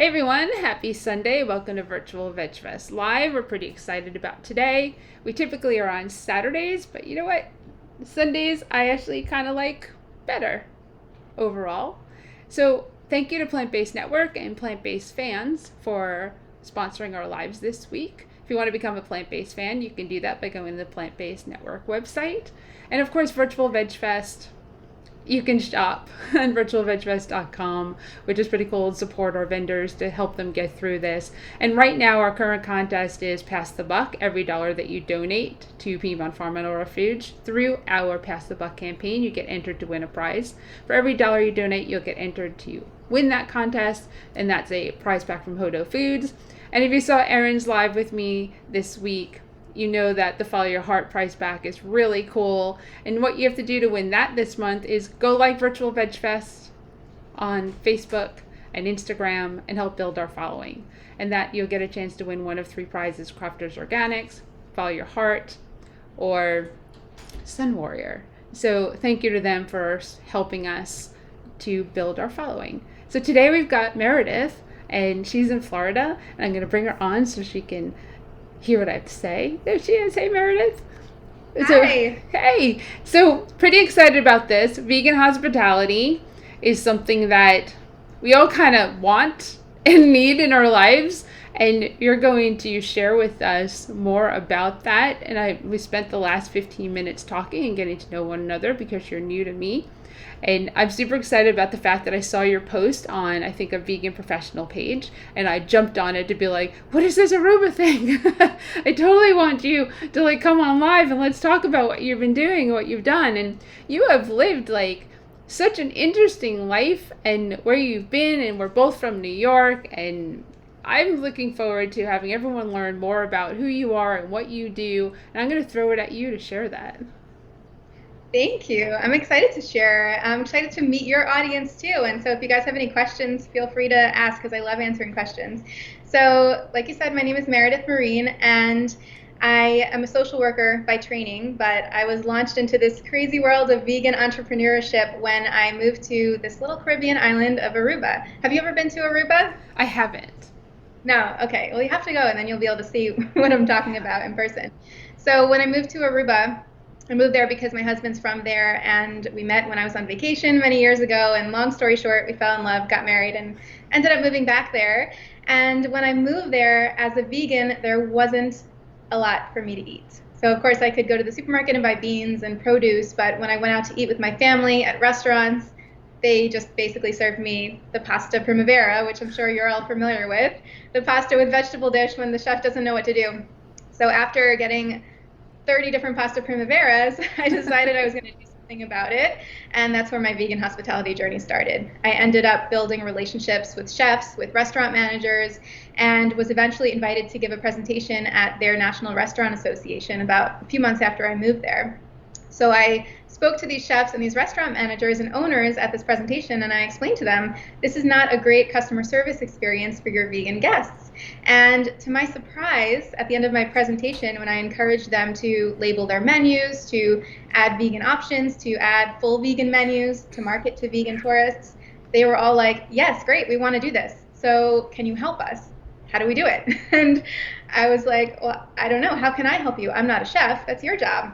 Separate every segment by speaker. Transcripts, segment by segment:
Speaker 1: Hey everyone, happy Sunday. Welcome to Virtual Veg Fest Live. We're pretty excited about today. We typically are on Saturdays, but you know what? Sundays I actually kind of like better overall. So thank you to Plant Based Network and Plant Based Fans for sponsoring our lives this week. If you want to become a plant-based fan, you can do that by going to the Plant Based Network website. And of course, Virtual Veg Fest, you can shop on virtualvegfest.com, which is pretty cool, and support our vendors to help them get through this. And right now, our current contest is Pass the Buck. Every dollar that you donate to Piedmont Farm Animal Refuge through our Pass the Buck campaign, you get entered to win a prize. For every dollar you donate, you'll get entered to win that contest, and that's a prize pack from Hodo Foods. And if you saw Erin's live with me this week, you know that the Follow Your Heart prize back is really cool. And what you have to do to win that this month is go like Virtual Veg Fest on Facebook and Instagram and help build our following. And that you'll get a chance to win one of three prizes: Crafters Organics, Follow Your Heart, or Sun Warrior. So thank you to them for helping us to build our following. So today we've got Meredith, and she's in Florida, and I'm going to bring her on so she can hear what I have to say. There she is. Hey, Meredith. So,
Speaker 2: Hi.
Speaker 1: hey. So, pretty excited about this. Vegan hospitality is something that we all kind of want and need in our lives. And you're going to share with us more about that. And we spent the last 15 minutes talking and getting to know one another because you're new to me. And I'm super excited about the fact that I saw your post on, I think, a vegan professional page, and I jumped on it to be like, what is this Aruba thing? I totally want you to come on live and let's talk about what you've been doing, what you've done. And you have lived such an interesting life and where you've been, and we're both from New York, and I'm looking forward to having everyone learn more about who you are and what you do. And I'm going to throw it at you to share that.
Speaker 2: Thank you. I'm excited to share. I'm excited to meet your audience too. And so if you guys have any questions, feel free to ask because I love answering questions. So like you said, my name is Meredith Marin, and I am a social worker by training, but I was launched into this crazy world of vegan entrepreneurship when I moved to this little Caribbean island of Aruba. Have you ever been to Aruba?
Speaker 1: I haven't.
Speaker 2: No? Okay. Well, you have to go and then you'll be able to see what I'm talking about in person. So when I moved to Aruba, I moved there because my husband's from there, and we met when I was on vacation many years ago. And long story short, we fell in love, got married, and ended up moving back there. And when I moved there as a vegan, there wasn't a lot for me to eat. So, of course, I could go to the supermarket and buy beans and produce, but when I went out to eat with my family at restaurants, they just basically served me the pasta primavera, which I'm sure you're all familiar with, the pasta with vegetable dish when the chef doesn't know what to do. So after getting 30 different pasta primaveras, I decided I was going to do something about it. And that's where my vegan hospitality journey started. I ended up building relationships with chefs, with restaurant managers, and was eventually invited to give a presentation at their National Restaurant Association about a few months after I moved there. So I spoke to these chefs and these restaurant managers and owners at this presentation, and I explained to them, this is not a great customer service experience for your vegan guests. And to my surprise, at the end of my presentation, when I encouraged them to label their menus, to add vegan options, to add full vegan menus, to market to vegan tourists, they were all like, yes, great, we want to do this. So can you help us? How do we do it? And I was like, well, I don't know. How can I help you? I'm not a chef. That's your job.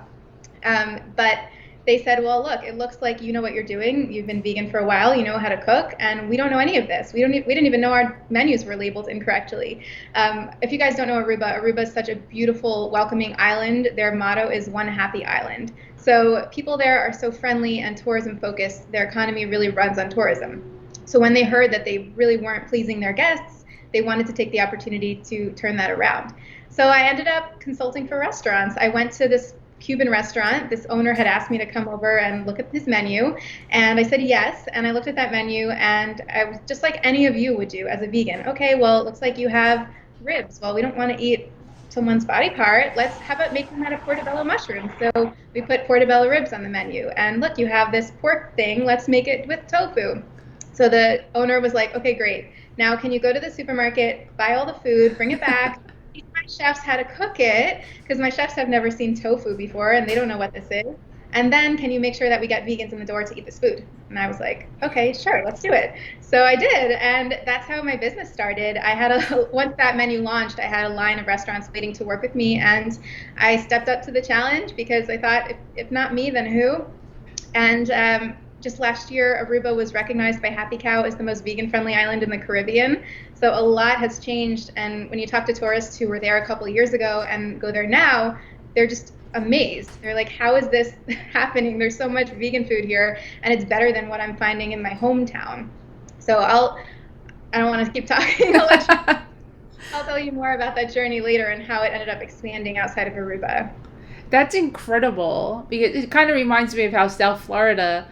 Speaker 2: But they said, well, look, it looks like you know what you're doing. You've been vegan for a while. You know how to cook. And we don't know any of this. We didn't even know our menus were labeled incorrectly. If you guys don't know Aruba, Aruba is such a beautiful, welcoming island. Their motto is One Happy Island. So people there are so friendly and tourism focused. Their economy really runs on tourism. So when they heard that they really weren't pleasing their guests, they wanted to take the opportunity to turn that around. So I ended up consulting for restaurants. I went to this Cuban restaurant. This owner had asked me to come over and look at his menu, and I said yes. And I looked at that menu, and I was just like any of you would do as a vegan. Okay, well, it looks like you have ribs. Well, we don't want to eat someone's body part. How about making that a portobello mushroom? So we put portobello ribs on the menu. And look, you have this pork thing. Let's make it with tofu. So the owner was like, okay, great. Now can you go to the supermarket, buy all the food, bring it back, teach my chefs how to cook it, because my chefs have never seen tofu before and they don't know what this is. And then can you make sure that we get vegans in the door to eat this food? And I was like, okay, sure, let's do it. So I did. And that's how my business started. Once that menu launched, I had a line of restaurants waiting to work with me. And I stepped up to the challenge because I thought, if not me, then who? And just last year, Aruba was recognized by Happy Cow as the most vegan-friendly island in the Caribbean. So a lot has changed. And when you talk to tourists who were there a couple of years ago and go there now, they're just amazed. They're like, how is this happening? There's so much vegan food here, and it's better than what I'm finding in my hometown. So I don't want to keep talking. I'll tell you more about that journey later and how it ended up expanding outside of Aruba.
Speaker 1: That's incredible, because it kind of reminds me of how South Florida,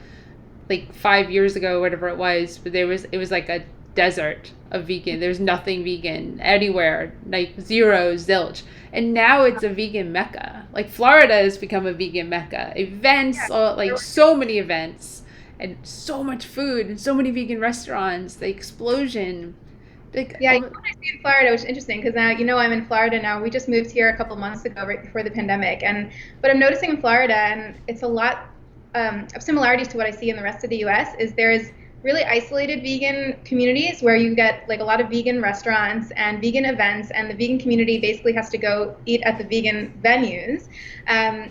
Speaker 1: like 5 years ago, whatever it was, but it was like a desert of vegan. There's nothing vegan anywhere, like zero, zilch. And now it's a vegan mecca. Like Florida has become a vegan mecca. Events, like so many events, and so much food, and so many vegan restaurants. The explosion. Like,
Speaker 2: Yeah, you know what I see in Florida, which is interesting because now I'm in Florida now. We just moved here a couple months ago, right before the pandemic, and what I'm noticing in Florida, and it's a lot of similarities to what I see in the rest of the U.S., is there's really isolated vegan communities where you get like a lot of vegan restaurants and vegan events, and the vegan community basically has to go eat at the vegan venues,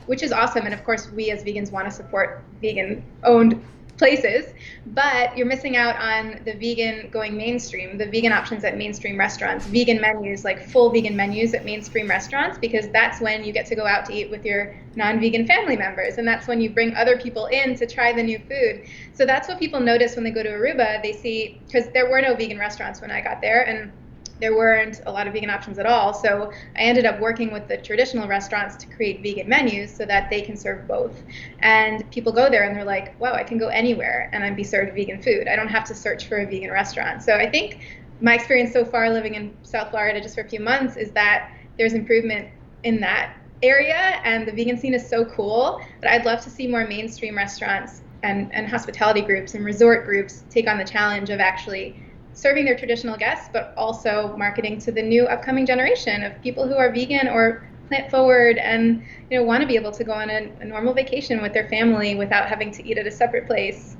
Speaker 2: which is awesome. And of course, we as vegans want to support vegan-owned places, but you're missing out on the vegan going mainstream, the vegan options at mainstream restaurants, vegan menus, like full vegan menus at mainstream restaurants, because that's when you get to go out to eat with your non-vegan family members, and that's when you bring other people in to try the new food. So that's what people notice when they go to Aruba. They see, because there were no vegan restaurants when I got there, and there weren't a lot of vegan options at all. So I ended up working with the traditional restaurants to create vegan menus so that they can serve both. And people go there and they're like, wow, I can go anywhere and I'd be served vegan food. I don't have to search for a vegan restaurant. So I think my experience so far living in South Florida just for a few months is that there's improvement in that area, and the vegan scene is so cool. But I'd love to see more mainstream restaurants and hospitality groups and resort groups take on the challenge of actually serving their traditional guests, but also marketing to the new upcoming generation of people who are vegan or plant forward and want to be able to go on a normal vacation with their family without having to eat at a separate place.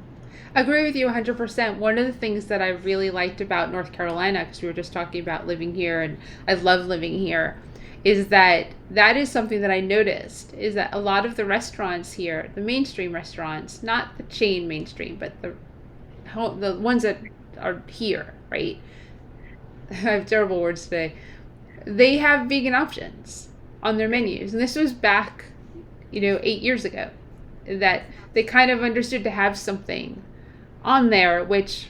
Speaker 1: I agree with you 100%. One of the things that I really liked about North Carolina, because we were just talking about living here, and I love living here, is that is something that I noticed, is that a lot of the restaurants here, the mainstream restaurants, not the chain mainstream, but the ones that are here, right? I have terrible words today. They have vegan options on their menus. And this was back, 8 years ago, that they kind of understood to have something on there, which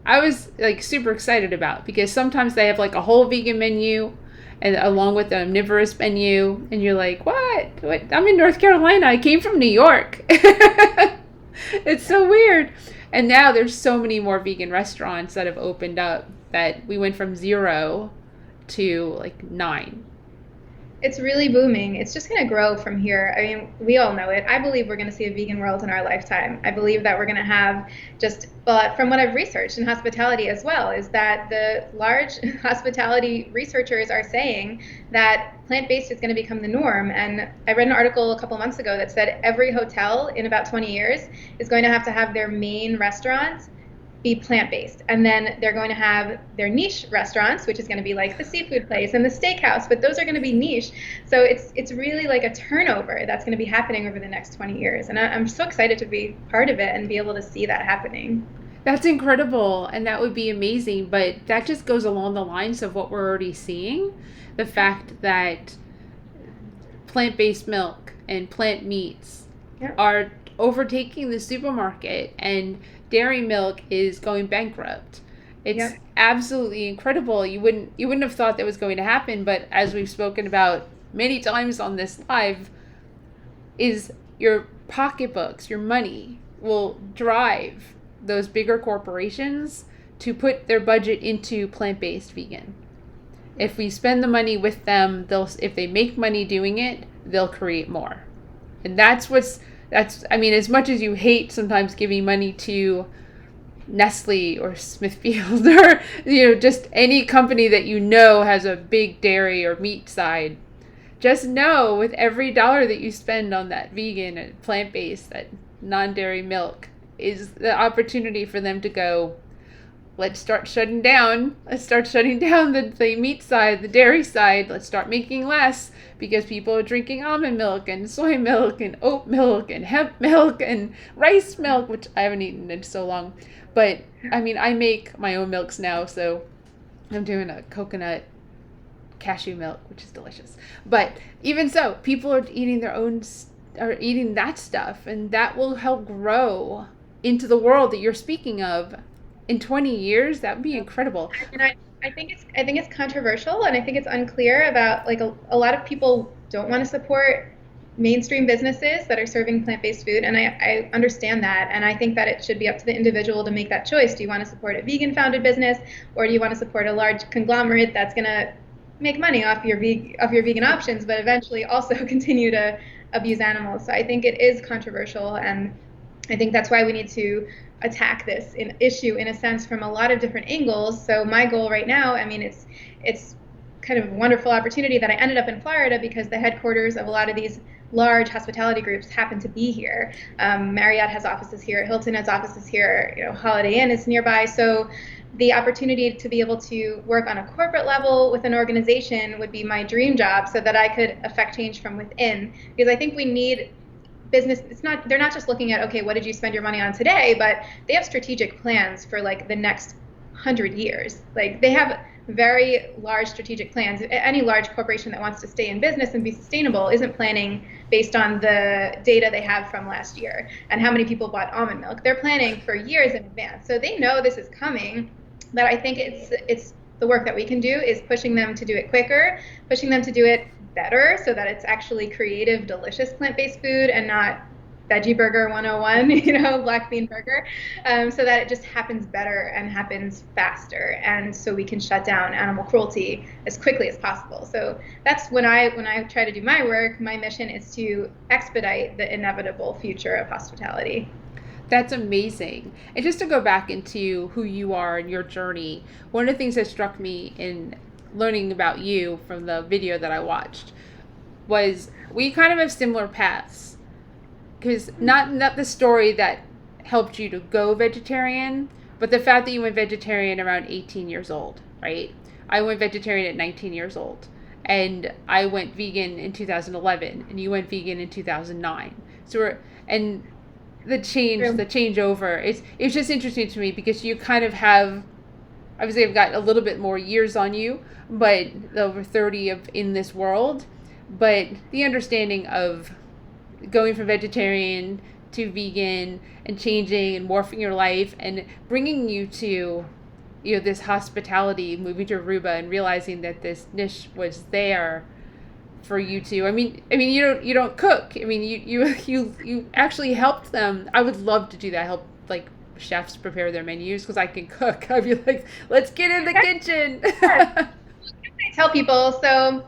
Speaker 1: I was like super excited about, because sometimes they have like a whole vegan menu and along with the omnivorous menu, and you're like, what? I'm in North Carolina. I came from New York. It's so weird. And now there's so many more vegan restaurants that have opened up that we went from 0 to like 9.
Speaker 2: It's really booming. It's just going to grow from here. I mean, we all know it. I believe we're going to see a vegan world in our lifetime. I believe that we're going to have from what I've researched in hospitality as well, is that the large hospitality researchers are saying that plant-based is going to become the norm. And I read an article a couple months ago that said every hotel in about 20 years is going to have their main restaurant be plant-based, and then they're going to have their niche restaurants, which is going to be like the seafood place and the steakhouse, but those are going to be niche. So it's really like a turnover that's going to be happening over the next 20 years, and I'm so excited to be part of it and be able to see that happening.
Speaker 1: That's incredible, and that would be amazing, but that just goes along the lines of what we're already seeing. The fact that plant-based milk and plant meats are overtaking the supermarket, and dairy milk is going bankrupt. It's absolutely incredible. You wouldn't have thought that was going to happen, but as we've spoken about many times on this live, is your pocketbooks, your money will drive those bigger corporations to put their budget into plant-based vegan. If we spend the money with them, if they make money doing it, they'll create more. And that's as much as you hate sometimes giving money to Nestle or Smithfield or just any company that has a big dairy or meat side, just know with every dollar that you spend on that vegan and plant-based, that non-dairy milk, is the opportunity for them to go, let's start shutting down. Let's start shutting down the meat side, the dairy side. Let's start making less because people are drinking almond milk and soy milk and oat milk and hemp milk and rice milk, which I haven't eaten in so long. But I mean, I make my own milks now, so I'm doing a coconut cashew milk, which is delicious. But even so, people are eating are eating that stuff, and that will help grow into the world that you're speaking of in 20 years. That would be incredible.
Speaker 2: And I think it's controversial, and I think it's unclear about like a lot of people don't want to support mainstream businesses that are serving plant-based food, and I understand that, and I think that it should be up to the individual to make that choice. Do you want to support a vegan-founded business, or do you want to support a large conglomerate that's going to make money off your vegan options, but eventually also continue to abuse animals? So I think it is controversial, and I think that's why we need to attack this issue in a sense from a lot of different angles. So my goal right now, I mean, it's kind of a wonderful opportunity that I ended up in Florida because the headquarters of a lot of these large hospitality groups happen to be here. Marriott has offices here, Hilton has offices here, you know, Holiday Inn is nearby. So the opportunity to be able to work on a corporate level with an organization would be my dream job, so that I could affect change from within. Because I think we need business. They're not just looking at, okay, what did you spend your money on today, but they have strategic plans for like the next 100 years. Like they have very large strategic plans. Any large corporation that wants to stay in business and be sustainable isn't planning based on the data they have from last year and how many people bought almond milk. They're planning for years in advance. So they know this is coming. But I think it's the work that we can do is pushing them to do it quicker, pushing them to do it better, so that it's actually creative, delicious plant-based food and not veggie burger 101, you know, black bean burger, so that it just happens better and happens faster, and so we can shut down animal cruelty as quickly as possible. So that's when I try to do my work. My mission is to expedite the inevitable future of hospitality.
Speaker 1: That's amazing. And just to go back into who you are and your journey, one of the things that struck me in learning about you from the video that I watched was we kind of have similar paths. Because not the story that helped you to go vegetarian, but the fact that you went vegetarian around 18 years old, right? I went vegetarian at 19 years old. And I went vegan in 2011, and you went vegan in 2009. And the changeover, it's just interesting to me because you kind of have, obviously I've got a little bit more years on you, but over 30 of in this world, but the understanding of going from vegetarian to vegan and changing and morphing your life and bringing you to, you know, this hospitality, moving to Aruba and realizing that this niche was there for you to, I mean you don't cook. I mean you actually helped them. I would love to do that, help like chefs prepare their menus because I can cook. I'd be like, let's get in the kitchen.
Speaker 2: I tell people, so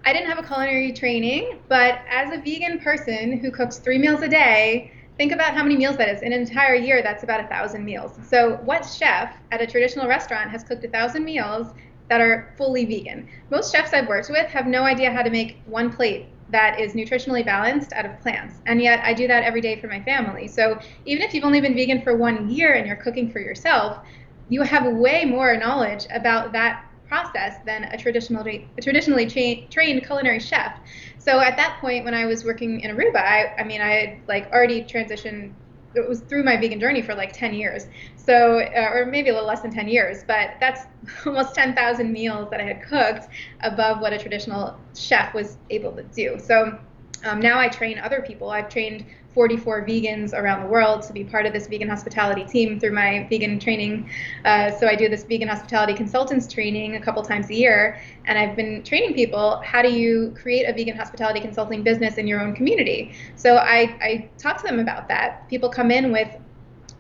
Speaker 2: I didn't have a culinary training, but as a vegan person who cooks 3 meals a day, think about how many meals that is. In an entire year, that's about 1,000 meals. So what chef at a traditional restaurant has cooked 1,000 meals that are fully vegan? Most chefs I've worked with have no idea how to make one plate that is nutritionally balanced out of plants. And yet I do that every day for my family. So even if you've only been vegan for 1 year and you're cooking for yourself, you have way more knowledge about that process than a traditionally trained culinary chef. So at that point, when I was working in Aruba, I mean, I had like already transitioned. It was through my vegan journey for like 10 years. So, or maybe a little less than 10 years, but that's almost 10,000 meals that I had cooked above what a traditional chef was able to do. So now I train other people. I've trained 44 vegans around the world to be part of this vegan hospitality team through my vegan training. So I do this vegan hospitality consultants training a couple times a year, and I've been training people, how do you create a vegan hospitality consulting business in your own community? So I talk to them about that. People come in with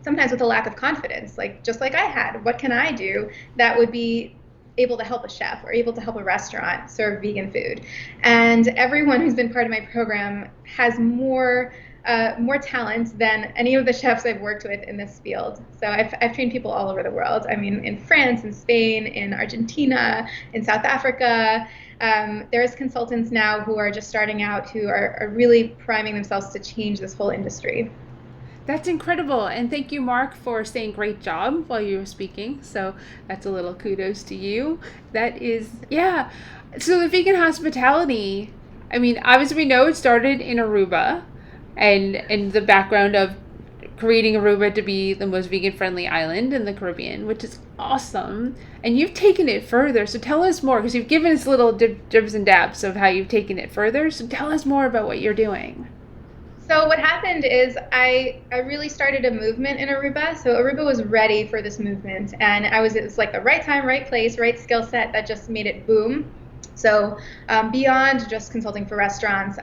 Speaker 2: sometimes with a lack of confidence, like just like I had. What can I do that would be able to help a chef or able to help a restaurant serve vegan food? And everyone who's been part of my program has more more talent than any of the chefs I've worked with in this field. So I've trained people all over the world. I mean, in France, in Spain, in Argentina, in South Africa. There's consultants now who are just starting out who are really priming themselves to change this whole industry.
Speaker 1: That's incredible. And thank you, Mark, for saying great job while you were speaking. So that's a little kudos to you. That is, yeah. So the vegan hospitality, I mean, obviously we know it started in Aruba and the background of creating Aruba to be the most vegan friendly island in the Caribbean, which is awesome. And you've taken it further. So tell us more, because you've given us little dibs and dabs of how you've taken it further. So tell us more about what you're doing.
Speaker 2: So what happened is I really started a movement in Aruba. So Aruba was ready for this movement, and it was like the right time, right place, right skill set that just made it boom. So beyond just consulting for restaurants,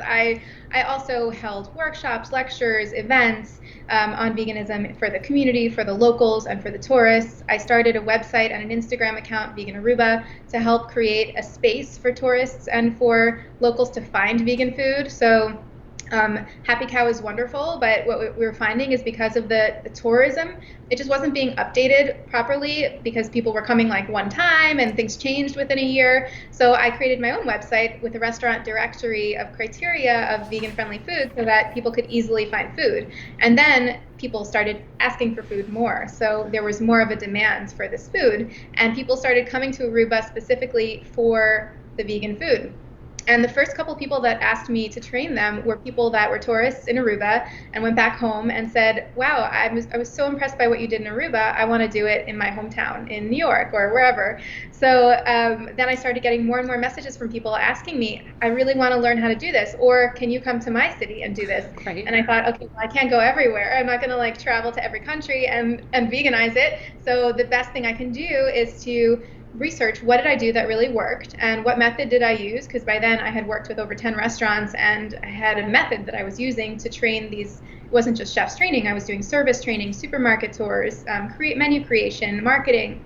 Speaker 2: I also held workshops, lectures, events on veganism for the community, for the locals, and for the tourists. I started a website and an Instagram account, Vegan Aruba, to help create a space for tourists and for locals to find vegan food. So Happy Cow is wonderful, but what we were finding is because of the tourism, it just wasn't being updated properly because people were coming like one time and things changed within a year. So I created my own website with a restaurant directory of criteria of vegan friendly food so that people could easily find food. And then people started asking for food more. So there was more of a demand for this food, and people started coming to Aruba specifically for the vegan food. And the first couple people that asked me to train them were people that were tourists in Aruba and went back home and said, wow, I was so impressed by what you did in Aruba. I want to do it in my hometown in New York or wherever. So then I started getting more and more messages from people asking me, I really want to learn how to do this. Or can you come to my city and do this?
Speaker 1: Right.
Speaker 2: And I thought, okay, well, I can't go everywhere. I'm not going to like travel to every country and veganize it. So the best thing I can do is to research what did I do that really worked and what method did I use, because by then I had worked with over 10 restaurants and I had a method that I was using to train these. It wasn't just chef's training, I was doing service training, supermarket tours, menu creation, marketing.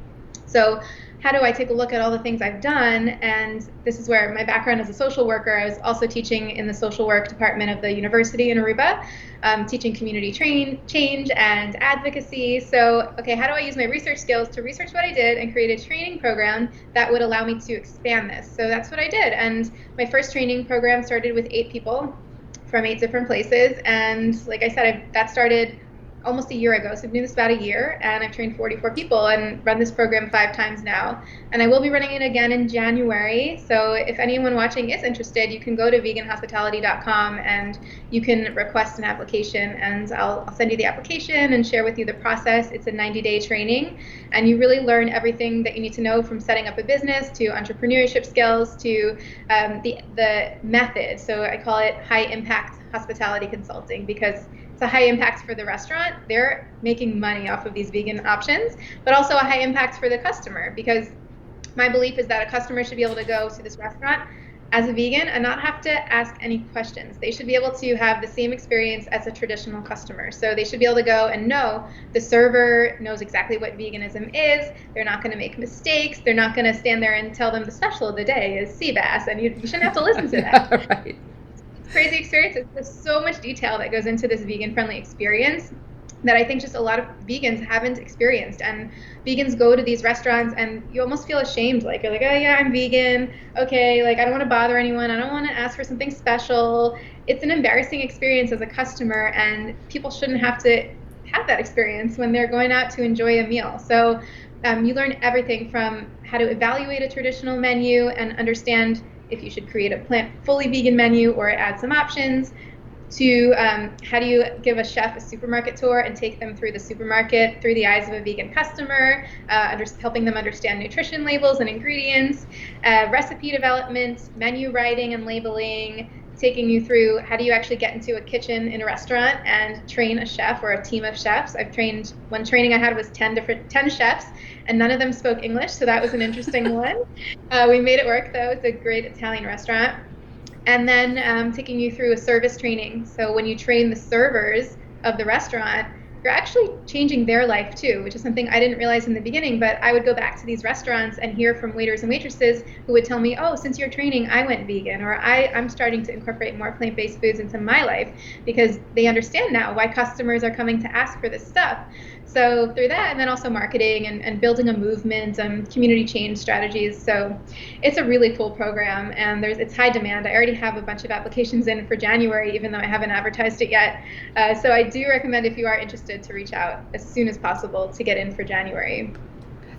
Speaker 2: So how do I take a look at all the things I've done? And this is where my background as a social worker. I was also teaching in the social work department of the university in Aruba, teaching community change and advocacy. So, okay, how do I use my research skills to research what I did and create a training program that would allow me to expand this? So that's what I did. And my first training program started with 8 people from 8 different places. And like I said, that started almost a year ago. So I've been doing this about a year, and I've trained 44 people and run this program 5 times now. And I will be running it again in January. So if anyone watching is interested, you can go to veganhospitality.com and you can request an application, and I'll send you the application and share with you the process. It's a 90-day training, and you really learn everything that you need to know, from setting up a business to entrepreneurship skills to the method. So I call it high impact hospitality consulting because it's a high impact for the restaurant. They're making money off of these vegan options, but also a high impact for the customer, because my belief is that a customer should be able to go to this restaurant as a vegan and not have to ask any questions. They should be able to have the same experience as a traditional customer. So they should be able to go and know the server knows exactly what veganism is. They're not going to make mistakes. They're not going to stand there and tell them the special of the day is sea bass, and you shouldn't have to listen to that.
Speaker 1: Right.
Speaker 2: Crazy experiences. There's so much detail that goes into this vegan friendly experience that I think just a lot of vegans haven't experienced. And vegans go to these restaurants and you almost feel ashamed. Like, you're like, oh yeah, I'm vegan. Okay, like I don't want to bother anyone. I don't want to ask for something special. It's an embarrassing experience as a customer, and people shouldn't have to have that experience when they're going out to enjoy a meal. So you learn everything from how to evaluate a traditional menu and understand if you should create a fully vegan menu or add some options, to how do you give a chef a supermarket tour and take them through the supermarket through the eyes of a vegan customer, helping them understand nutrition labels and ingredients, recipe development, menu writing and labeling, taking you through how do you actually get into a kitchen in a restaurant and train a chef or a team of chefs. One training I had was 10 chefs, and none of them spoke English, so that was an interesting one. We made it work though. It's a great Italian restaurant. And then taking you through a service training. So when you train the servers of the restaurant, you're actually changing their life too, which is something I didn't realize in the beginning. But I would go back to these restaurants and hear from waiters and waitresses who would tell me, oh, since your training, I went vegan, or I'm starting to incorporate more plant-based foods into my life, because they understand now why customers are coming to ask for this stuff. So through that, and then also marketing and building a movement and community change strategies. So it's a really cool program, and it's high demand. I already have a bunch of applications in for January, even though I haven't advertised it yet. So I do recommend, if you are interested, to reach out as soon as possible to get in for January.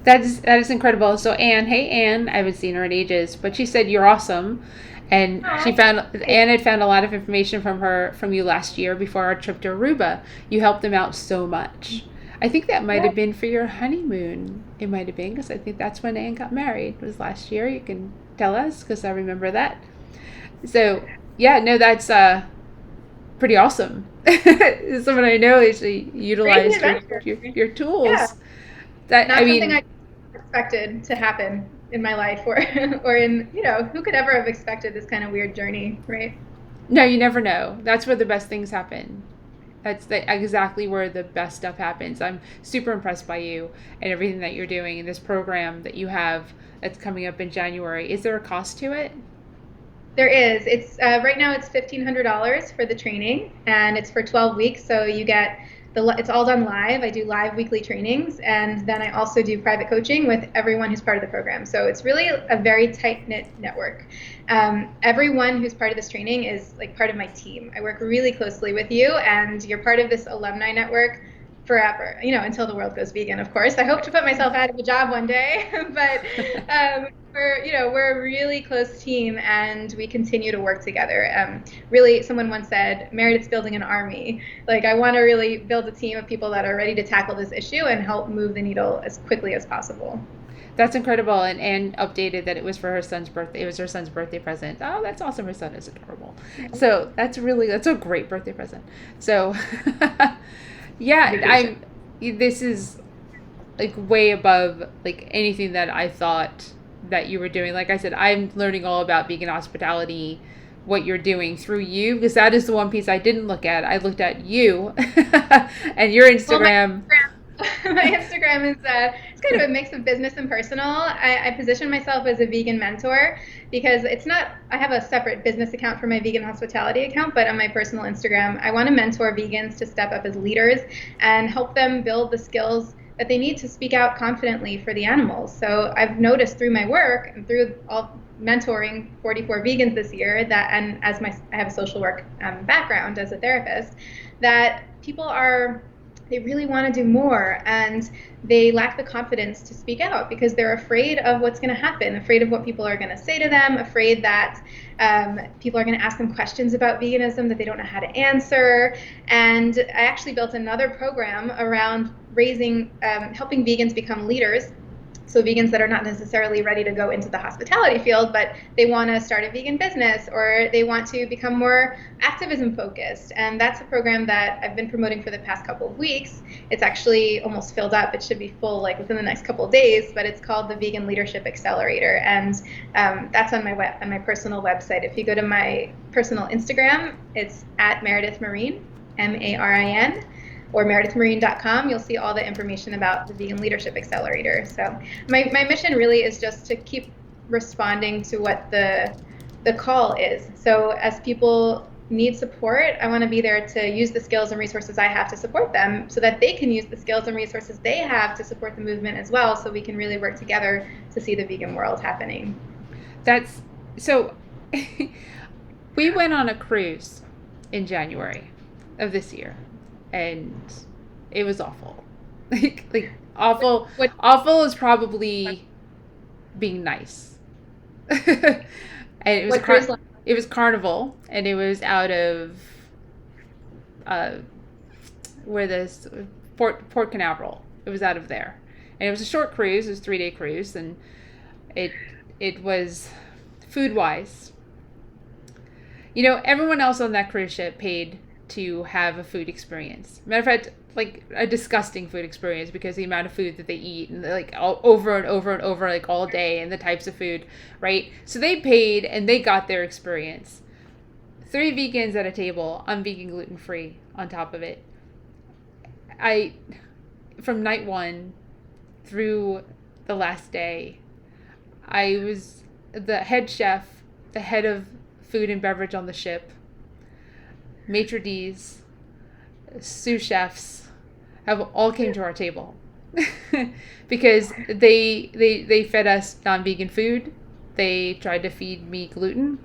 Speaker 1: That is incredible. So Anne, hey Anne, I haven't seen her in ages, but she said you're awesome. And Anne had found a lot of information from you last year before our trip to Aruba. You helped them out so much. I think that might have been for your honeymoon. It might have been, because I think that's when Anne got married. It was last year. You can tell us, because I remember that. So yeah, no, that's pretty awesome. Someone I know actually utilized your tools.
Speaker 2: Yeah. Not something I expected to happen in my life, or in, who could ever have expected this kind of weird journey, right?
Speaker 1: No, you never know. That's where the best things happen. That's exactly where the best stuff happens. I'm super impressed by you and everything that you're doing in this program that you have that's coming up in January. Is there a cost to it?
Speaker 2: There is. It's right now it's $1,500 for the training, and it's for 12 weeks. So you get it's all done live. I do live weekly trainings, and then I also do private coaching with everyone who's part of the program. So it's really a very tight-knit network. Everyone who's part of this training is like part of my team. I work really closely with you, and you're part of this alumni network forever, until the world goes vegan, of course. I hope to put myself out of a job one day, but we're a really close team, and we continue to work together. Really, someone once said, Meredith's building an army. Like, I want to really build a team of people that are ready to tackle this issue and help move the needle as quickly as possible.
Speaker 1: That's incredible. And Anne updated that it was for her son's birthday. It was her son's birthday present. Oh, that's awesome. Her son is adorable. So that's a great birthday present. So yeah, this is like way above like anything that I thought that you were doing. Like I said, I'm learning all about vegan hospitality, what you're doing through you, because that is the one piece I didn't look at. I looked at you and your Instagram.
Speaker 2: Well, my Instagram is it's kind of a mix of business and personal. I position myself as a vegan mentor, because I have a separate business account for my vegan hospitality account, but on my personal Instagram, I want to mentor vegans to step up as leaders and help them build the skills that they need to speak out confidently for the animals. So I've noticed through my work and through all mentoring 44 vegans this year, and I have a social work background as a therapist, that people they really want to do more, and they lack the confidence to speak out because they're afraid of what's going to happen, afraid of what people are going to say to them, afraid that people are going to ask them questions about veganism that they don't know how to answer. And I actually built another program around helping vegans become leaders. So vegans that are not necessarily ready to go into the hospitality field, but they want to start a vegan business, or they want to become more activism focused. And that's a program that I've been promoting for the past couple of weeks. It's actually almost filled up. It should be full like within the next couple of days, but it's called the Vegan Leadership Accelerator. And that's on my personal website. If you go to my personal Instagram, it's at Meredith Marin, Marin, or meredithmarin.com, you'll see all the information about the Vegan Leadership Accelerator. So my mission really is just to keep responding to what the call is. So as people need support, I want to be there to use the skills and resources I have to support them, so that they can use the skills and resources they have to support the movement as well, so we can really work together to see the vegan world happening.
Speaker 1: That's so we went on a cruise in January of this year, and it was awful. like awful. Awful is probably being nice. And it was Carnival, and it was out of where this Port Canaveral. It was out of there, and it was a short cruise. It was a 3-day cruise, and it was food wise. Everyone else on that cruise ship paid to have a food experience. Matter of fact, like a disgusting food experience, because the amount of food that they eat, and like over and over and over, like all day, and the types of food, right? So they paid and they got their experience. 3 vegans at a table. I'm vegan, gluten-free on top of it. I from night one through the last day, I was the head chef, the head of food and beverage on the ship, maitre d's, sous chefs have all came to our table because they fed us non-vegan food. They tried to feed me gluten,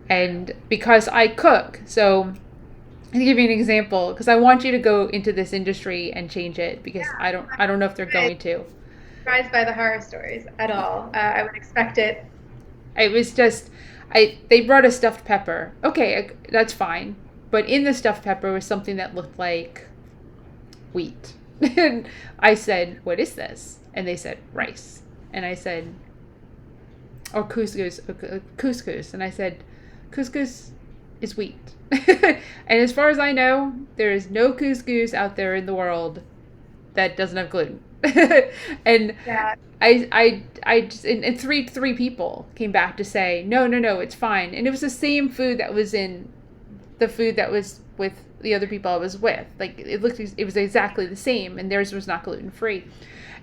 Speaker 1: and because I cook, so I'll give you an example because I want you to go into this industry and change it because I don't know if they're going to.
Speaker 2: Surprised by the horror stories at all. I would expect it.
Speaker 1: It was just they brought a stuffed pepper. Okay, that's fine. But in the stuffed pepper was something that looked like wheat. And I said, "What is this?" And they said, "Rice." And I said, or couscous. And I said, "Couscous is wheat." And as far as I know, there is no couscous out there in the world that doesn't have gluten. And
Speaker 2: Yeah.
Speaker 1: I just, and three people came back to say, no, it's fine. And it was the same food that was in the food that was with the other people I was with. Like, it was exactly the same, and theirs was not gluten free.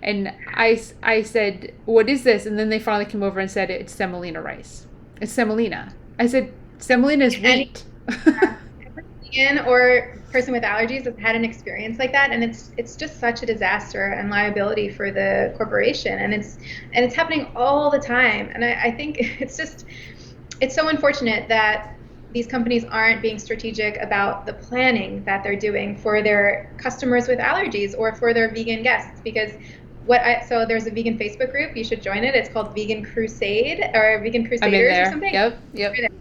Speaker 1: And I said, "What is this?" And then they finally came over and said, "It's semolina rice. It's semolina." I said, "Semolina is wheat."
Speaker 2: Every vegan or person with allergies has had an experience like that, and it's just such a disaster and liability for the corporation, and it's happening all the time. And I think it's so unfortunate that these companies aren't being strategic about the planning that they're doing for their customers with allergies or for their vegan guests. Because so there's a vegan Facebook group, you should join it. It's called Vegan Crusade or Vegan Crusaders or something.
Speaker 1: Yep.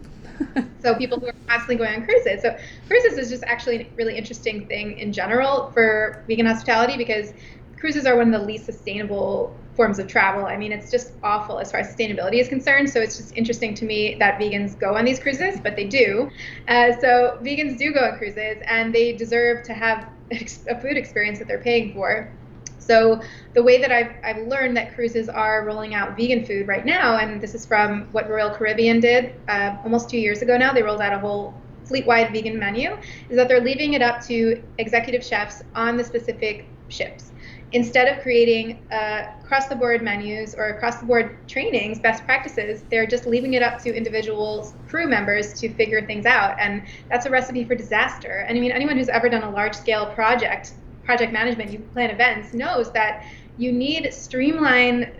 Speaker 2: So people who are constantly going on cruises. So cruises is just actually a really interesting thing in general for vegan hospitality because cruises are one of the least sustainable forms of travel. I mean, it's just awful as far as sustainability is concerned. So it's just interesting to me that vegans go on these cruises, but they do. So vegans do go on cruises, and they deserve to have a food experience that they're paying for. So the way that I've learned that cruises are rolling out vegan food right now, and this is from what Royal Caribbean did almost 2 years ago now, they rolled out a whole fleet-wide vegan menu, is that they're leaving it up to executive chefs on the specific ships. Instead of creating across-the-board menus or across-the-board trainings, best practices, they're just leaving it up to individual crew members to figure things out. And that's a recipe for disaster. And I mean, anyone who's ever done a large-scale project management, you plan events, knows that you need streamlined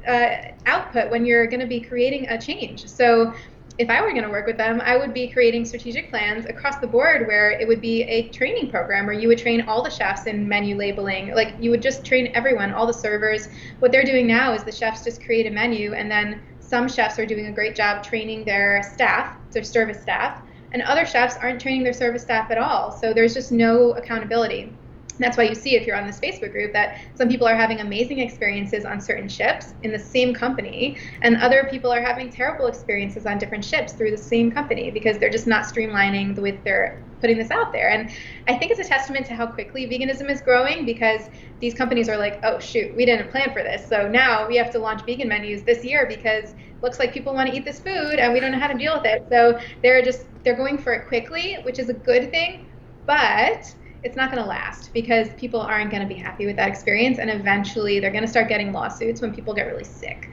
Speaker 2: output when you're going to be creating a change. So if I were going to work with them, I would be creating strategic plans across the board where it would be a training program where you would train all the chefs in menu labeling. Like, you would just train everyone, all the servers. What they're doing now is the chefs just create a menu, and then some chefs are doing a great job training their staff, their service staff, and other chefs aren't training their service staff at all. So there's just no accountability. That's why you see, if you're on this Facebook group, that some people are having amazing experiences on certain ships in the same company, and other people are having terrible experiences on different ships through the same company because they're just not streamlining the way they're putting this out there. And I think it's a testament to how quickly veganism is growing, because these companies are like, oh shoot, we didn't plan for this, so now we have to launch vegan menus this year because it looks like people want to eat this food and we don't know how to deal with it. So they're going for it quickly, which is a good thing, but it's not going to last because people aren't going to be happy with that experience, and eventually they're going to start getting lawsuits when people get really sick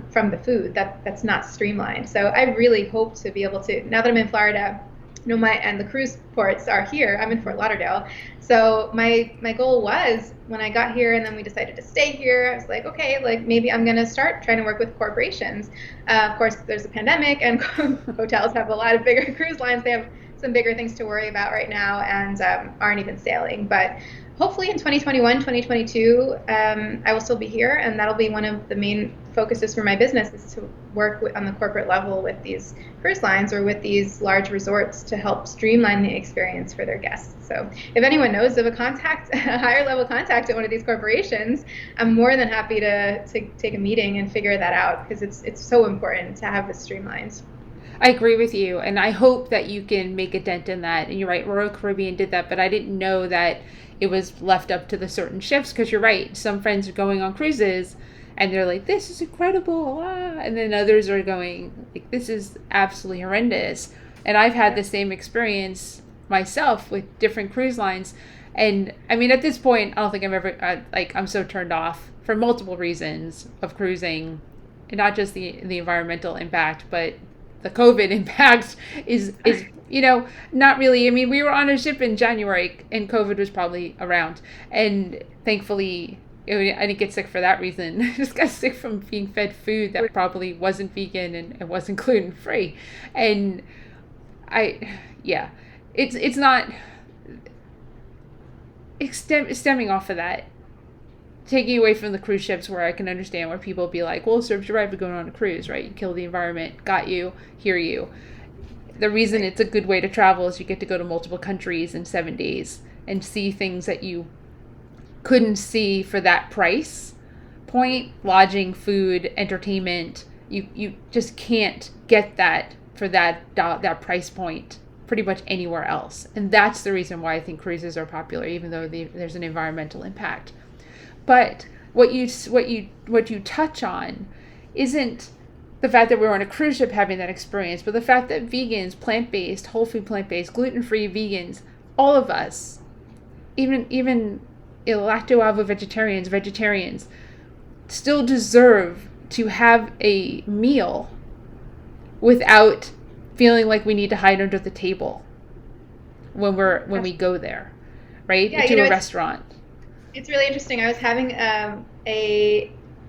Speaker 2: from the food that's not streamlined. So I really hope to be able to, now that I'm in Florida, and the cruise ports are here, I'm in Fort Lauderdale. So my goal was, when I got here and then we decided to stay here, I was like, okay, like maybe I'm going to start trying to work with corporations. Of course, there's a pandemic and hotels have a lot of bigger cruise lines. They have some bigger things to worry about right now and aren't even sailing. But hopefully in 2021, 2022, I will still be here, and that'll be one of the main focuses for my business, is to work on the corporate level with these cruise lines or with these large resorts to help streamline the experience for their guests. So if anyone knows of a higher level contact at one of these corporations, I'm more than happy to take a meeting and figure that out, because it's so important to have this streamlined.
Speaker 1: I agree with you, and I hope that you can make a dent in that. And you're right, Royal Caribbean did that, but I didn't know that it was left up to the certain ships, because you're right, some friends are going on cruises and they're like, this is incredible, and then others are going like, this is absolutely horrendous. And I've had the same experience myself with different cruise lines, And I mean, at this point, I don't think I'm ever I'm so turned off for multiple reasons of cruising, and not just the environmental impact, but the COVID impact is not really. I mean, we were on a ship in January, and COVID was probably around, and thankfully. I didn't get sick for that reason. I just got sick from being fed food that probably wasn't vegan and wasn't gluten free, and yeah, it's not stemming off of that, taking away from the cruise ships, where I can understand where people be like, well, it serves you right for going on a cruise, right? You kill the environment, got you, hear you. The reason it's a good way to travel is you get to go to multiple countries in 7 days and see things that you couldn't see for that price point. Lodging, food, entertainment, you just can't get that for that price point pretty much anywhere else. And that's the reason why I think cruises are popular, even though there's an environmental impact. But what you touch on isn't the fact that we're on a cruise ship having that experience, but the fact that vegans, plant-based, whole food plant-based, gluten-free vegans, all of us, even lacto-avo vegetarians, still deserve to have a meal without feeling like we need to hide under the table when we go there, right?
Speaker 2: Yeah,
Speaker 1: to a restaurant.
Speaker 2: It's really interesting. I was having I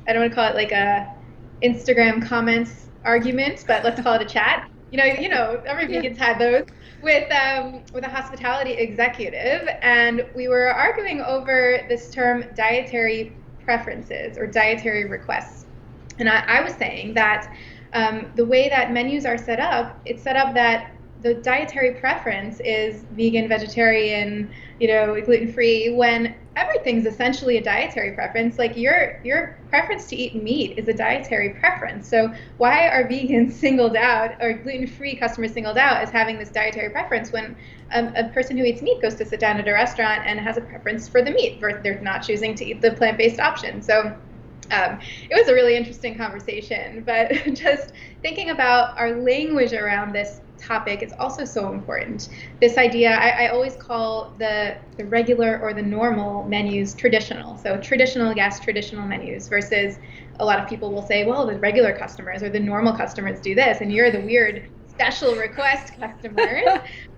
Speaker 2: don't want to call it like a Instagram comments argument, but let's call it a chat. Every vegan's had those with a hospitality executive, and we were arguing over this term dietary preferences or dietary requests. And I was saying that the way that menus are set up, it's set up that the dietary preference is vegan, vegetarian, gluten-free, when everything's essentially a dietary preference. Like your preference to eat meat is a dietary preference. So why are vegans singled out or gluten-free customers singled out as having this dietary preference when a person who eats meat goes to sit down at a restaurant and has a preference for the meat, they're not choosing to eat the plant-based option? So it was a really interesting conversation, but just thinking about our language around this topic is also so important. This idea, I always call the regular or the normal menus traditional. So traditional guests, traditional menus, versus a lot of people will say, well, the regular customers or the normal customers do this, and you're the weird special request customers.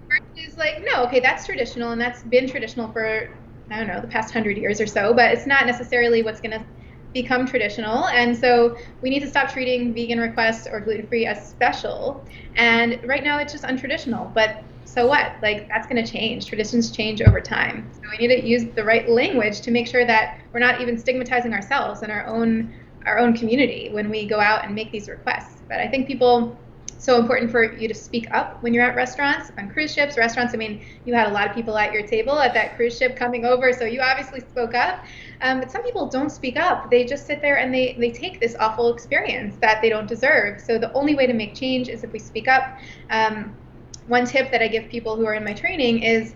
Speaker 2: Versus like, no, okay, that's traditional, and that's been traditional for, I don't know, the past 100 years or so, but it's not necessarily what's going to become traditional. And so we need to stop treating vegan requests or gluten-free as special. And right now it's just untraditional, but so what? Like, that's going to change. Traditions change over time. So we need to use the right language to make sure that we're not even stigmatizing ourselves and our own community when we go out and make these requests. But I think so important for you to speak up when you're at restaurants, on cruise ships, restaurants. I mean, you had a lot of people at your table at that cruise ship coming over, so you obviously spoke up. But some people don't speak up. They just sit there and they take this awful experience that they don't deserve. So the only way to make change is if we speak up. One tip that I give people who are in my training is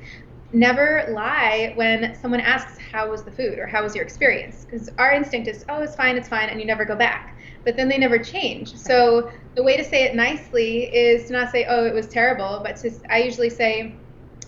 Speaker 2: never lie when someone asks, how was the food or how was your experience? Because our instinct is, oh, it's fine, and you never go back. But then they never change. So the way to say it nicely is to not say, oh, it was terrible, but I usually say,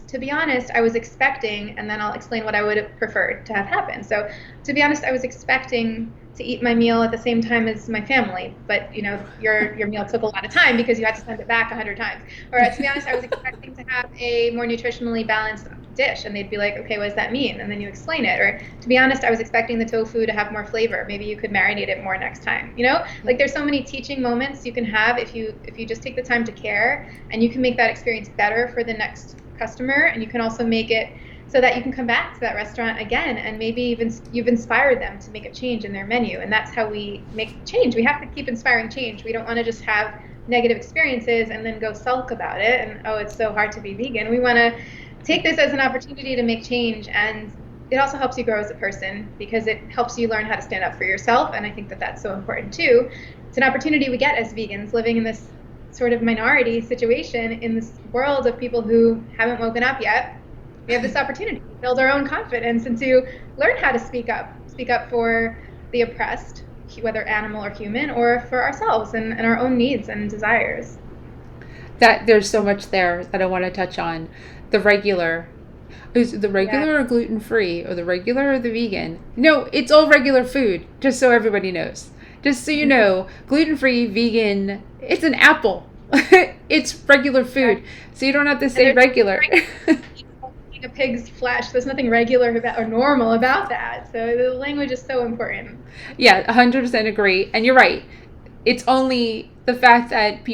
Speaker 2: to be honest, I was expecting, and then I'll explain what I would have preferred to have happen. So to be honest, I was expecting to eat my meal at the same time as my family, but your meal took a lot of time because you had to send it back 100 times. Or to be honest, I was expecting to have a more nutritionally balanced dish, and they'd be like, okay, what does that mean? And then you explain it. Or to be honest, I was expecting the tofu to have more flavor. Maybe you could marinate it more next time. Like there's so many teaching moments you can have if you just take the time to care, and you can make that experience better for the next customer, and you can also make it so that you can come back to that restaurant again, and maybe even you've inspired them to make a change in their menu. And that's how we make change. We have to keep inspiring change. We don't want to just have negative experiences and then go sulk about it and, oh, it's so hard to be vegan. We want to take this as an opportunity to make change, and it also helps you grow as a person because it helps you learn how to stand up for yourself, and I think that that's so important too. It's an opportunity we get as vegans living in this sort of minority situation in this world of people who haven't woken up yet. We have this opportunity to build our own confidence and to learn how to speak up for the oppressed, whether animal or human, or for ourselves and our own needs and desires.
Speaker 1: That there's so much there that I want to touch on. The regular Is it the
Speaker 2: Yeah.
Speaker 1: regular or gluten free, or the regular or the vegan? No, it's all regular food, just so everybody knows. Just so you
Speaker 2: Mhm.
Speaker 1: know, gluten free, vegan, it's an apple. It's regular food.
Speaker 2: Exactly.
Speaker 1: So you don't have to
Speaker 2: And
Speaker 1: say
Speaker 2: there's
Speaker 1: regular.
Speaker 2: eating a pig's flesh. There's nothing regular about or normal about that. So the language is so important.
Speaker 1: Yeah, 100% agree. And you're right. It's only the fact that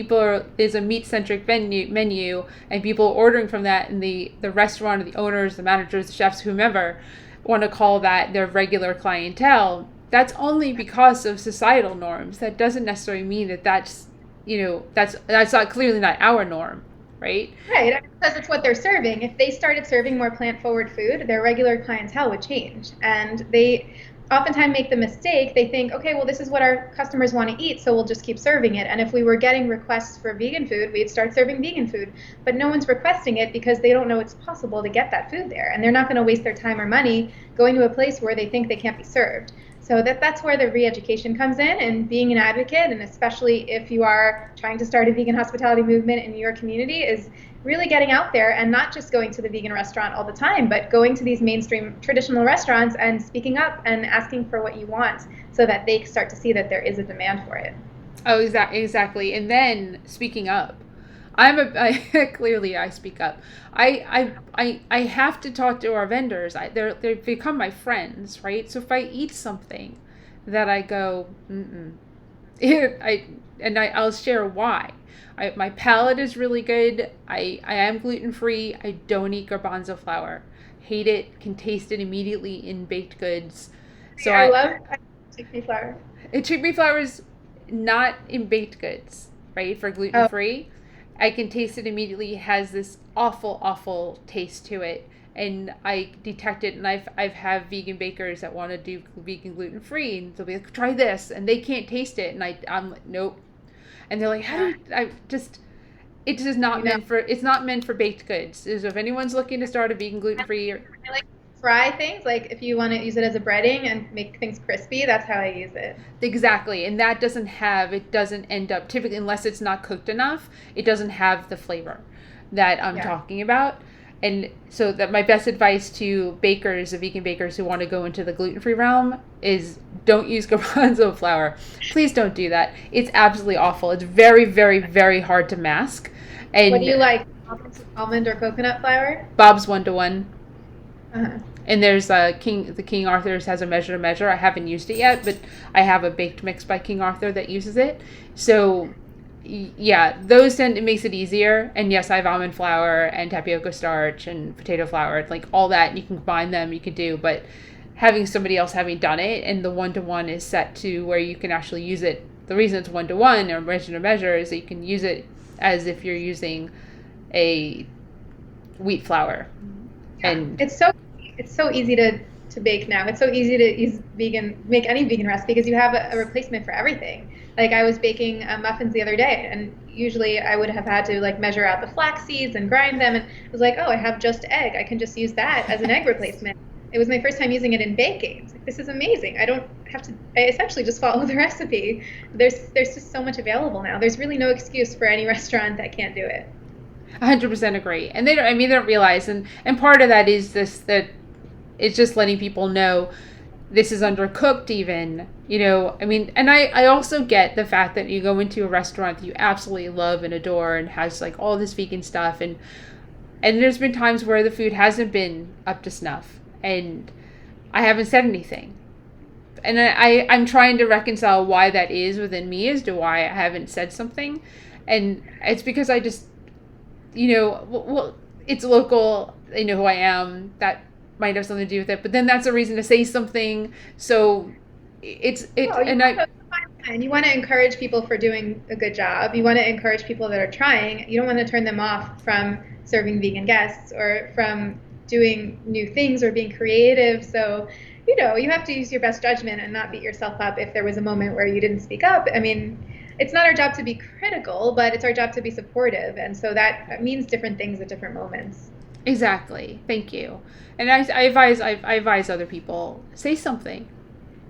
Speaker 1: there's a meat centric menu and people ordering from that, and the restaurant, the owners, the managers, the chefs, whomever, want to call that their regular clientele. That's only because of societal norms. That doesn't necessarily mean that that's not clearly not our norm, right?
Speaker 2: Right, I mean, because it's what they're serving. If they started serving more plant-forward food, their regular clientele would change. And they oftentimes make the mistake, they think, okay, well, this is what our customers want to eat, so we'll just keep serving it. And if we were getting requests for vegan food, we'd start serving vegan food. But no one's requesting it because they don't know it's possible to get that food there. And they're not going to waste their time or money going to a place where they think they can't be served. So that's where the re-education comes in, and being an advocate, and especially if you are trying to start a vegan hospitality movement in your community, is really getting out there and not just going to the vegan restaurant all the time, but going to these mainstream traditional restaurants and speaking up and asking for what you want so that they start to see that there is a demand for it.
Speaker 1: Oh, exactly. And then speaking up, I clearly I speak up. I have to talk to our vendors. They've become my friends, right? So if I eat something that I go, mm-mm, I'll share why. My palate is really good. I am gluten free. I don't eat garbanzo flour. Hate it. Can taste it immediately in baked goods. So
Speaker 2: I love chickpea flour.
Speaker 1: chickpea flour is not in baked goods, right? For gluten
Speaker 2: Oh,
Speaker 1: free, I can taste it immediately. It has this awful, awful taste to it, and I detect it. And I've have vegan bakers that want to do vegan gluten free, and they'll be like, "Try this," and they can't taste it, and I'm like, "Nope." And they're like, "How do
Speaker 2: yeah,
Speaker 1: you?" I just it is
Speaker 2: you
Speaker 1: not
Speaker 2: know.
Speaker 1: meant for it's not meant for baked goods. So if anyone's looking to start a vegan gluten free,
Speaker 2: I like to fry things, like if you want to use it as a breading and make things crispy, that's how I use it.
Speaker 1: exactly, and that it doesn't end up typically, unless it's not cooked enough, it doesn't have the flavor that I'm
Speaker 2: Yeah.
Speaker 1: talking about. And so that my best advice to bakers, the vegan bakers who want to go into the gluten-free realm, is don't use garbanzo flour. Please don't do that. It's absolutely awful. It's very, very, very hard to mask.
Speaker 2: What do
Speaker 1: And
Speaker 2: you like? Almond or coconut flour?
Speaker 1: Bob's 1-to-1.
Speaker 2: Uh-huh.
Speaker 1: And there's the King Arthur's has a measure to measure. I haven't used it yet, but I have a baked mix by King Arthur that uses it. So yeah, those tend it makes it easier. And yes, I have almond flour and tapioca starch and potato flour, like all that. You can combine them. You can do, but having somebody else having done it, and the 1-to-1 is set to where you can actually use it. The reason it's 1-to-1 or measure to measure is that you can use it as if you're using a wheat flour.
Speaker 2: Yeah,
Speaker 1: And
Speaker 2: it's so easy to bake now. It's so easy to use make any vegan recipe because you have a replacement for everything. Like I was baking muffins the other day, and usually I would have had to like measure out the flax seeds and grind them, and it was like, oh, I have just egg. I can just use that as an egg replacement. It was my first time using it in baking. It's like, this is amazing. I don't have to. I essentially just follow the recipe. There's just so much available now. There's really no excuse for any restaurant that can't do it.
Speaker 1: 100% agree. And they don't, I mean, they don't realize, and part of that is this, that it's just letting people know this is undercooked even, I mean, and I also get the fact that you go into a restaurant that you absolutely love and adore and has like all this vegan stuff, and there's been times where the food hasn't been up to snuff, and I haven't said anything. And I'm trying to reconcile why that is within me as to why I haven't said something. And it's because I just, well, it's local. They know who I am. That might have something to do with it. But then that's a reason to say something. So
Speaker 2: Oh, you
Speaker 1: and
Speaker 2: want
Speaker 1: I,
Speaker 2: to and you want to encourage people for doing a good job. You want to encourage people that are trying. You don't want to turn them off from serving vegan guests or from doing new things or being creative. So, you have to use your best judgment and not beat yourself up if there was a moment where you didn't speak up. I mean, it's not our job to be critical, but it's our job to be supportive. And so that means different things at different moments.
Speaker 1: exactly. Thank you. And I advise other people, say something.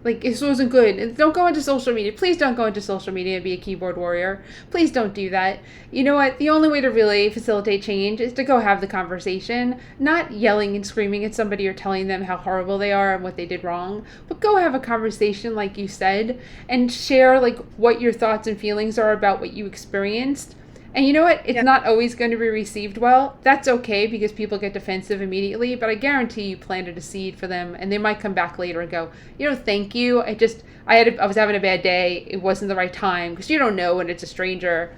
Speaker 1: Like, this wasn't good. And don't go into social media. Please don't go into social media and be a keyboard warrior. Please don't do that. You know what? The only way to really facilitate change is to go have the conversation, not yelling and screaming at somebody or telling them how horrible they are and what they did wrong, but go have a conversation, like you said, and share, like, what your thoughts and feelings are about what you experienced. And you know what? It's
Speaker 2: Yeah.
Speaker 1: not always going to be received well. That's okay because people get defensive immediately, but I guarantee you planted a seed for them and they might come back later and go, thank you. I was having a bad day. It wasn't the right time, because you don't know when it's a stranger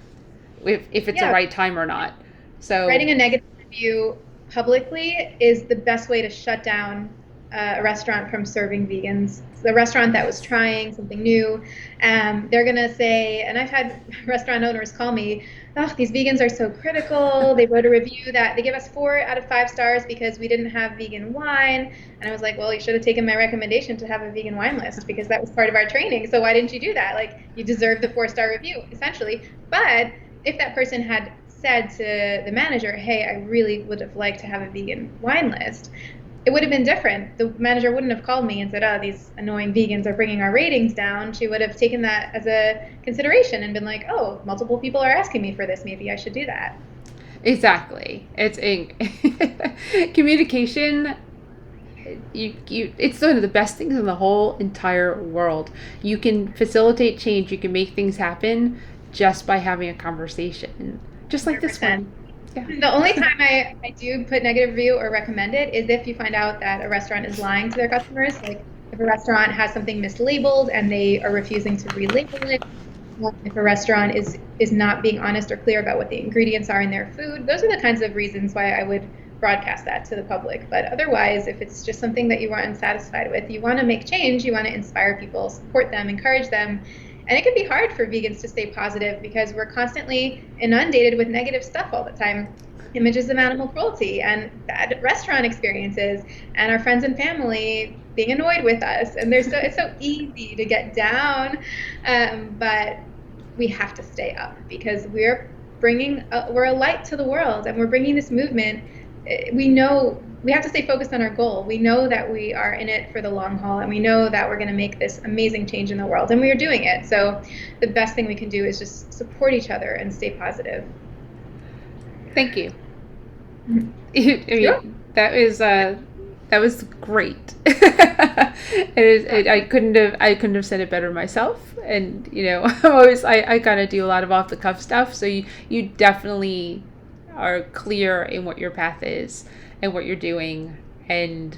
Speaker 1: if it's the
Speaker 2: Yeah.
Speaker 1: right time or not. So,
Speaker 2: Writing a negative review publicly is the best way to shut down a restaurant from serving vegans. The restaurant that was trying something new, they're gonna say, and I've had restaurant owners call me, oh, these vegans are so critical. They wrote a review that they give us 4 out of 5 stars because we didn't have vegan wine. And I was like, well, you should have taken my recommendation to have a vegan wine list, because that was part of our training. So why didn't you do that? Like, you deserve the 4-star review, essentially. But if that person had said to the manager, hey, I really would have liked to have a vegan wine list, it would have been different. The manager wouldn't have called me and said, oh, these annoying vegans are bringing our ratings down. She would have taken that as a consideration and been like, oh, multiple people are asking me for this. Maybe I should do that.
Speaker 1: exactly. It's communication. It's one of the best things in the whole entire world. You can facilitate change. You can make things happen just by having a conversation, just like this
Speaker 2: 100%.
Speaker 1: one. Yeah.
Speaker 2: The only time I do put negative review or recommend it is if you find out that a restaurant is lying to their customers. Like, if a restaurant has something mislabeled and they are refusing to relabel it, if a restaurant is not being honest or clear about what the ingredients are in their food. Those are the kinds of reasons why I would broadcast that to the public. But otherwise, if it's just something that you are unsatisfied with, you want to make change, you want to inspire people, support them, encourage them. And it can be hard for vegans to stay positive because we're constantly inundated with negative stuff all the time. Images of animal cruelty and bad restaurant experiences, and our friends and family being annoyed with us. And it's so easy to get down, but we have to stay up because we're a light to the world, and we're bringing this movement. We know we have to stay focused on our goal. We know that we are in it for the long haul, and we know that we're going to make this amazing change in the world, and we are doing it. So the best thing we can do is just support each other and stay positive.
Speaker 1: Thank you.
Speaker 2: Sure.
Speaker 1: That was great. I couldn't have said it better myself. And I kind of do a lot of off the cuff stuff. So you definitely are clear in what your path is and what you're doing. And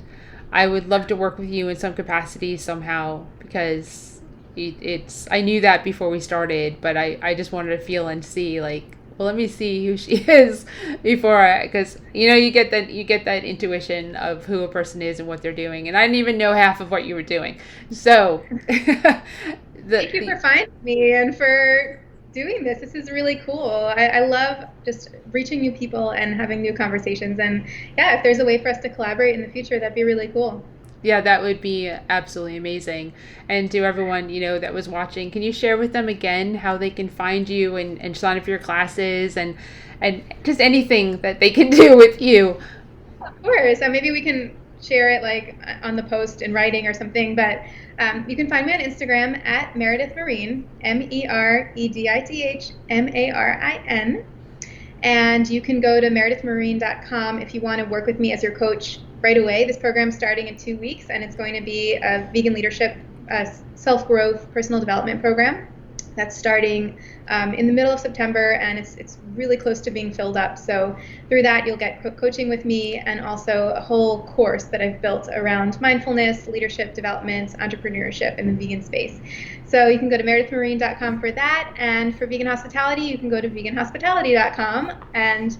Speaker 1: I would love to work with you in some capacity somehow, because I knew that before we started, but I just wanted to feel and see, like, well, let me see who she is because you get that intuition of who a person is and what they're doing, and I didn't even know half of what you were doing. So
Speaker 2: Thank you for finding me and for doing this. This is really cool. I love just reaching new people and having new conversations. And yeah, if there's a way for us to collaborate in the future, that'd be really cool.
Speaker 1: Yeah, that would be absolutely amazing. And to everyone, that was watching, can you share with them again how they can find you and sign up for your classes and just anything that they can do with you?
Speaker 2: Of course. Maybe we can share it like on the post in writing or something. But you can find me on Instagram at Meredith Marin, MEredithMarin. And you can go to meredithmarin.com if you want to work with me as your coach right away. This program's starting in 2 weeks, and it's going to be a vegan leadership, self-growth, personal development program that's starting in the middle of September, and it's really close to being filled up. So through that, you'll get coaching with me and also a whole course that I've built around mindfulness, leadership development, entrepreneurship in the vegan space. So you can go to meredithmarin.com for that, and for vegan hospitality, you can go to veganhospitality.com, and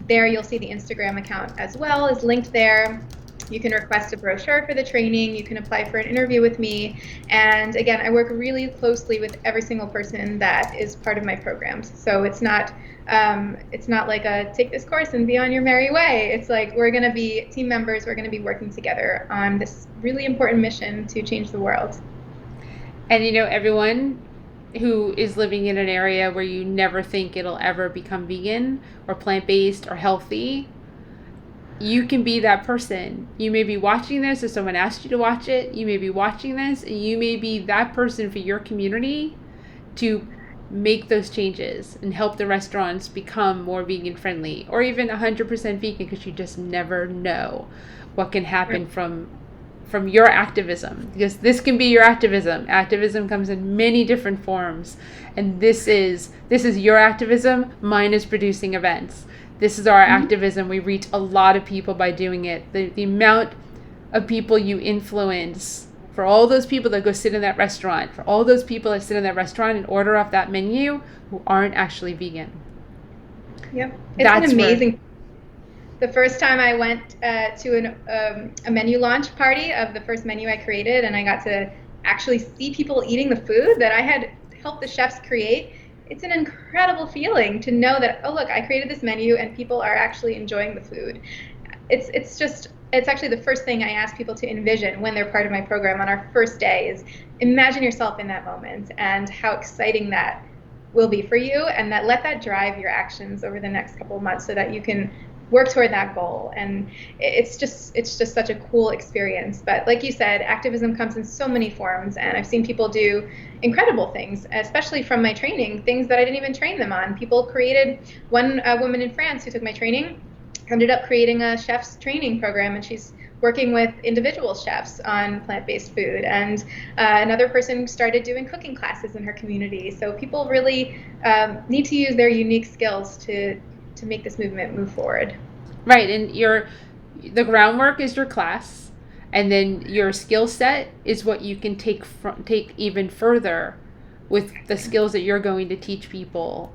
Speaker 2: there you'll see the Instagram account as well is linked there. You can request a brochure for the training. You can apply for an interview with me. And again, I work really closely with every single person that is part of my programs. So it's not like a take this course and be on your merry way. It's like we're going to be team members. We're going to be working together on this really important mission to change the world.
Speaker 1: And everyone who is living in an area where you never think it'll ever become vegan or plant-based or healthy, you can be that person. You may be watching this if someone asked you to watch it. You may be watching this and you may be that person for your community to make those changes and help the restaurants become more vegan friendly, or even 100% vegan, because you just never know what can happen from your activism, because this can be your activism comes in many different forms, and this is your activism. Mine is producing events. This is our activism. We reach a lot of people by doing it. The amount of people you influence, for all those people that go sit in that restaurant, for all those people that sit in that restaurant and order off that menu who aren't actually vegan.
Speaker 2: Yep. It's an amazing. The first time I went to a menu launch party of the first menu I created, and I got to actually see people eating the food that I had helped the chefs create, it's an incredible feeling to know that, oh, look, I created this menu and people are actually enjoying the food. It's actually the first thing I ask people to envision when they're part of my program on our first day is imagine yourself in that moment and how exciting that will be for you, and that let that drive your actions over the next couple of months so that you can work toward that goal. And it's just such a cool experience. But like you said, activism comes in so many forms, and I've seen people do incredible things, especially from my training, things that I didn't even train them on. People created, one woman in France who took my training ended up creating a chef's training program, and she's working with individual chefs on plant-based food. And another person started doing cooking classes in her community. So people really need to use their unique skills to make this movement move forward.
Speaker 1: Right, and the groundwork is your class, and then your skill set is what you can take even further with the skills that you're going to teach people.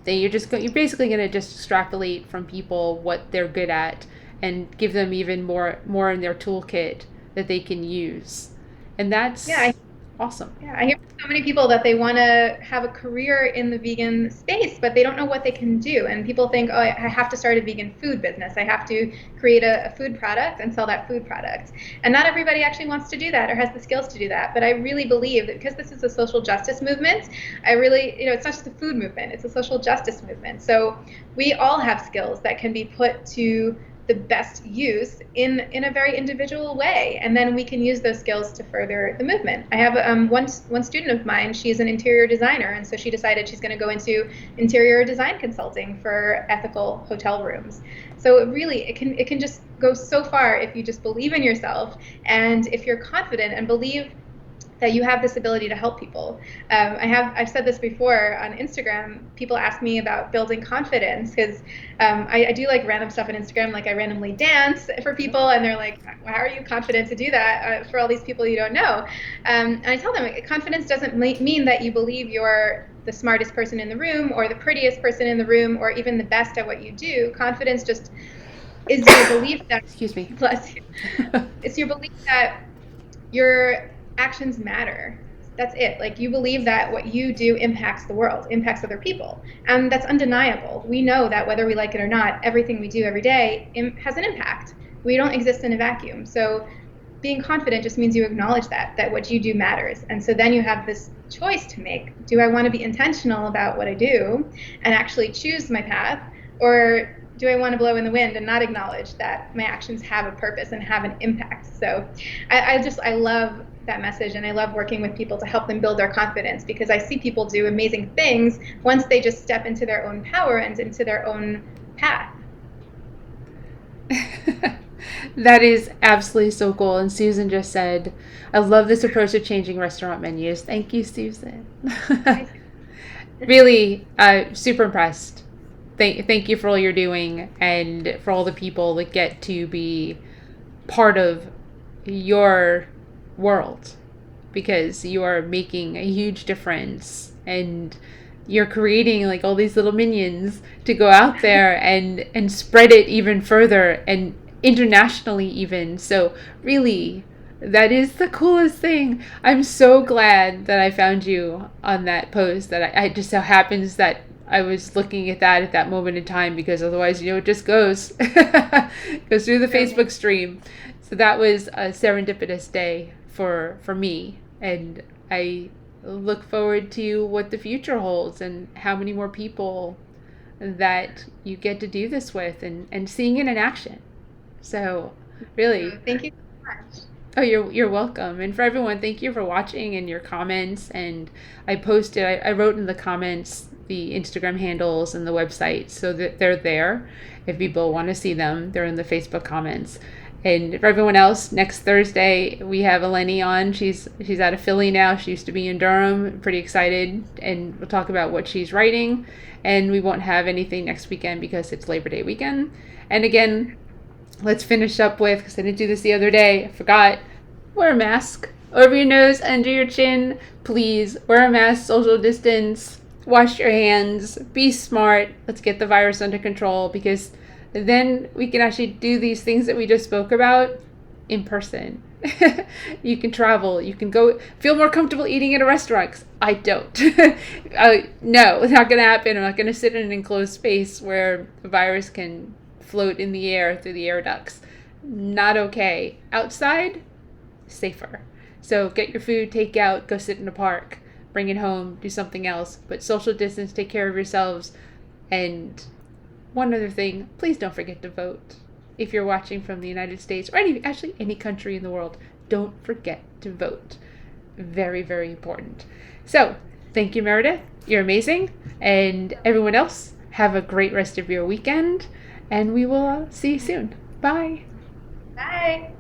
Speaker 1: Then you're basically going to just extrapolate from people what they're good at and give them even more in their toolkit that they can use. And that's awesome.
Speaker 2: Yeah, I hear from so many people that they want to have a career in the vegan space, but they don't know what they can do. And people think, oh, I have to start a vegan food business. I have to create a food product and sell that food product. And not everybody actually wants to do that or has the skills to do that. But I really believe that because this is a social justice movement, it's not just a food movement, it's a social justice movement. So we all have skills that can be put to the best use in a very individual way, and then we can use those skills to further the movement. I have one student of mine. She's an interior designer, and so she decided she's going to go into interior design consulting for ethical hotel rooms. So it can just go so far if you just believe in yourself, and if you're confident and believe that you have this ability to help people. I've said this before on Instagram. People ask me about building confidence because I do like random stuff on Instagram. Like I randomly dance for people, and they're like, "How are you confident to do that for all these people you don't know?" And I tell them, confidence doesn't mean that you believe you're the smartest person in the room or the prettiest person in the room or even the best at what you do. Confidence just is your belief that.
Speaker 1: Excuse me.
Speaker 2: Bless you. It's your belief that your actions matter. That's it. Like you believe that what you do impacts the world, impacts other people. And that's undeniable. We know that whether we like it or not, everything we do every day has an impact. We don't exist in a vacuum. So being confident just means you acknowledge that what you do matters. And so then you have this choice to make. Do I want to be intentional about what I do and actually choose my path, or do I want to blow in the wind and not acknowledge that my actions have a purpose and have an impact? So I love that message, and I love working with people to help them build their confidence, because I see people do amazing things once they just step into their own power and into their own path.
Speaker 1: That is absolutely so cool. And Susan just said, I love this approach of changing restaurant menus. Thank you, Susan. Really super impressed. Thank you for all you're doing and for all the people that get to be part of your world, because you are making a huge difference and you're creating like all these little minions to go out there and spread it even further and internationally even. So really, that is the coolest thing. I'm so glad that I found you on that post, that I just so happens that I was looking at that moment in time, because otherwise, it just goes through the Facebook stream. So that was a serendipitous day for me, and I look forward to what the future holds and how many more people that you get to do this with, and seeing it in action. So really,
Speaker 2: Thank you so much.
Speaker 1: oh, you're welcome. And for everyone, thank you for watching and your comments. And I wrote in the comments the Instagram handles and the website so that they're there. If people want to see them, they're in the Facebook comments. And for everyone else, next Thursday we have Eleni on. She's out of Philly now. She used to be in Durham. Pretty excited, and we'll talk about what she's writing. And we won't have anything next weekend because it's Labor Day weekend. And again, let's finish up with, because I didn't do this the other day, I forgot, wear a mask over your nose, under your chin. Please wear a mask, social distance, wash your hands, be smart. Let's get the virus under control, because then we can actually do these things that we just spoke about in person. You can travel, you can go feel more comfortable eating at a restaurant, 'cause I don't. No, it's not going to happen. I'm not going to sit in an enclosed space where the virus can float in the air through the air ducts. Not okay. Outside, safer. So get your food, take out, go sit in a park, bring it home, do something else. But social distance, take care of yourselves. And one other thing, please don't forget to vote. If you're watching from the United States, or any country in the world, don't forget to vote. Very, very important. So thank you, Meredith. You're amazing. And everyone else, have a great rest of your weekend. And we will see you soon. Bye.
Speaker 2: Bye.